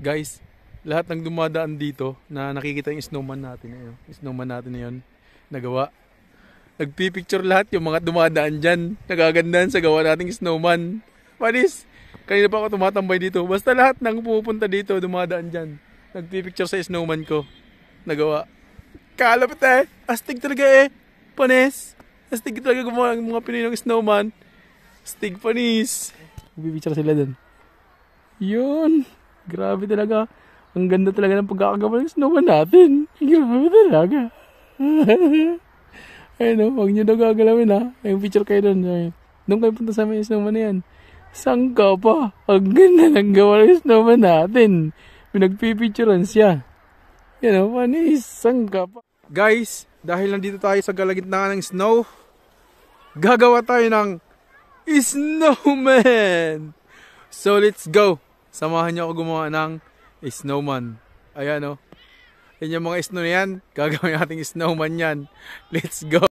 Guys, lahat ng dumadaan dito na nakikita yung snowman natin na yun. Snowman natin na yun. Nagawa. Nagpipicture lahat yung mga dumadaan dyan. Nagagandahan sa gawa nating snowman. Panis, kanina pa ako tumatambay dito. Basta lahat ng pumupunta dito, dumadaan dyan. Nagpipicture sa snowman ko. Nagawa. Kalapit eh. Astig talaga eh. Panis. Astig talaga gumawa ng mga Pinoy ng snowman. Astig panis. Nagpipicture sila dun. Yun. Grabe talaga. Ang ganda talaga ng pagkakagawa ng snowman natin. Grabe talaga. Ayun o, huwag nyo daw gagalawin ha. Yung picture kayo doon. Doon kayo punta sa mga snowman na yan. Saan ka pa? Ang ganda ng gawa ng snowman natin. Pinagpipicturean siya. Yan o, panis. Saan ka pa? Guys, dahil nandito tayo sa kalagitnaan ng snow, gagawa tayo ng snowman. So let's go. Samahan niyo ako gumawa ng snowman. Ayan o. Yan yung mga snow na yan. Gagawin natin snowman yan. Let's go.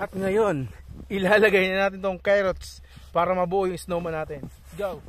At ngayon, ilalagay na natin tong carrots para mabuo yung snowman natin. Go!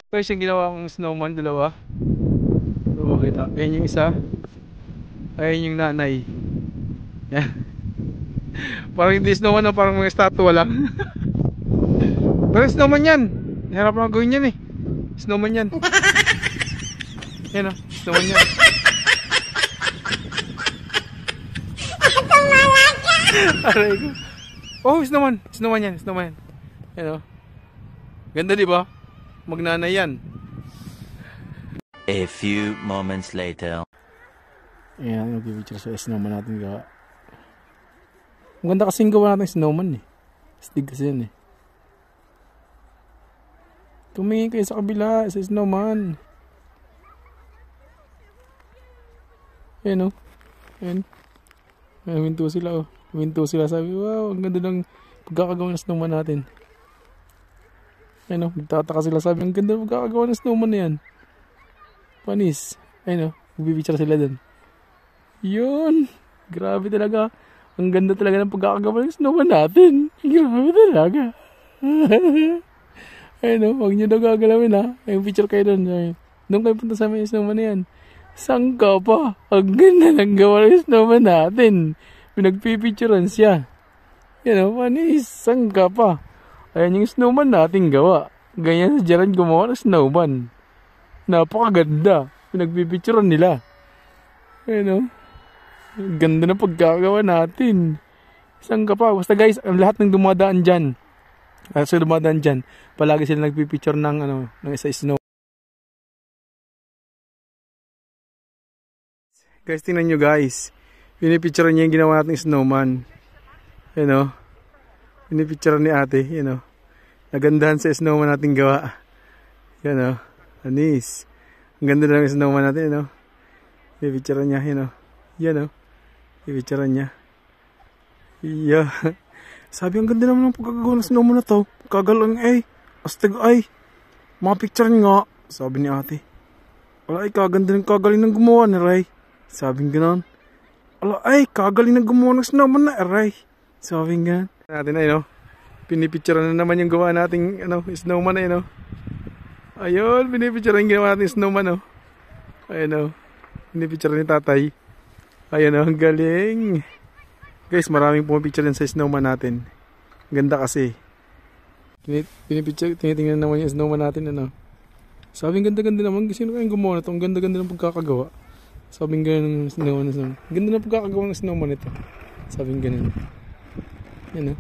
Guys, yung ginawa kong snowman, dalawa. So, makita. Ayan yung isa. Ayan yung nanay. Yan. Parang hindi snowman na, parang mga statue lang. Pero snowman yan. Hirap na gawin yan eh. Snowman yan. Yan o, snowman yan. Aray ko. Oh, snowman. Snowman yan, snowman. Yan o. Ganda diba? Magnanay yan. A few moments later. Ayan, mag-picture sa snowman natin gawa. Ang ganda kasing gawa natin snowman eh. Stig kasi yan eh. Tumingin kayo sa kabila, sa snowman. Ayan o. Ayan. Minto sila o. Minto sila, sabi, wow, ang ganda ng pagkakagawa ng snowman natin. Ayan o, nagtataka sila, sabi, ang ganda ng pagkakagawa ng snowman na yan. Panis. Ayan o, magbibicture sila dun. Yun. Grabe talaga. Ang ganda talaga ng pagkakagawa ng snowman natin. Grabe talaga. Ayun o, huwag nyo daw gagalawin ha. Ayun, picture kayo doon. Doon kayo punta sa amin yung snowman na yan. Saan ka pa? Ang ganda ng gawa ng snowman natin. Pinagpipicturean siya. Yan o, panis. Saan ka pa? Ayan yung snowman natin gawa. Ganyan sa Jaran gumawa ng snowman. Napakaganda. Pinagpipicturean nila. Ayun o. Ang ganda ng pagkagawa natin. Saan ka pa? Basta guys, ang lahat ng dumadaan dyan. Sa dumadaan dyan, palagi sila nagpipicture ng, ng isa snow. Guys, tingnan nyo guys. Pinipicture niya yung ginawa natin snowman. Yan o. Pinipicture ni ate. Yan o. Nagandahan sa snowman natin gawa. Yan o. Anis. Ang ganda na ng snowman natin. Yan o. Pinipicture niya. Yan o. Yan o. Pinipicture niya. Yeah. Sabi, ang ganda naman ng pagkagagawa ng snowman na to. Kagalang ay. Astig ay. Mga-picture nga. Sabi ni ate. Wala ay, kaganda ng kagaling ng gumawa ni Ray. Sabing ganon. Ala ay, kagaling na gumawa ng snowman na aray. Sabing ganon. Natin ay no. Pinipicture na naman yung gawa nating snowman ay no. Ayun, pinipicture yung gawa nating snowman no. Ayun no. Pinipicture ni tatay. Ayun no, ang galing. Guys, maraming pumipicture din sa snowman natin. Ganda kasi. Pinipicture, tinitingnan naman yung snowman natin ano. Sabing ganda-ganda naman. Sino kayong gumawa na ito? Ang ganda-ganda ng pagkakagawa. Sabing ganun ng snowman. Ganda ng pagkakagawa ng snowman ito. Sabing ganun. Yan o.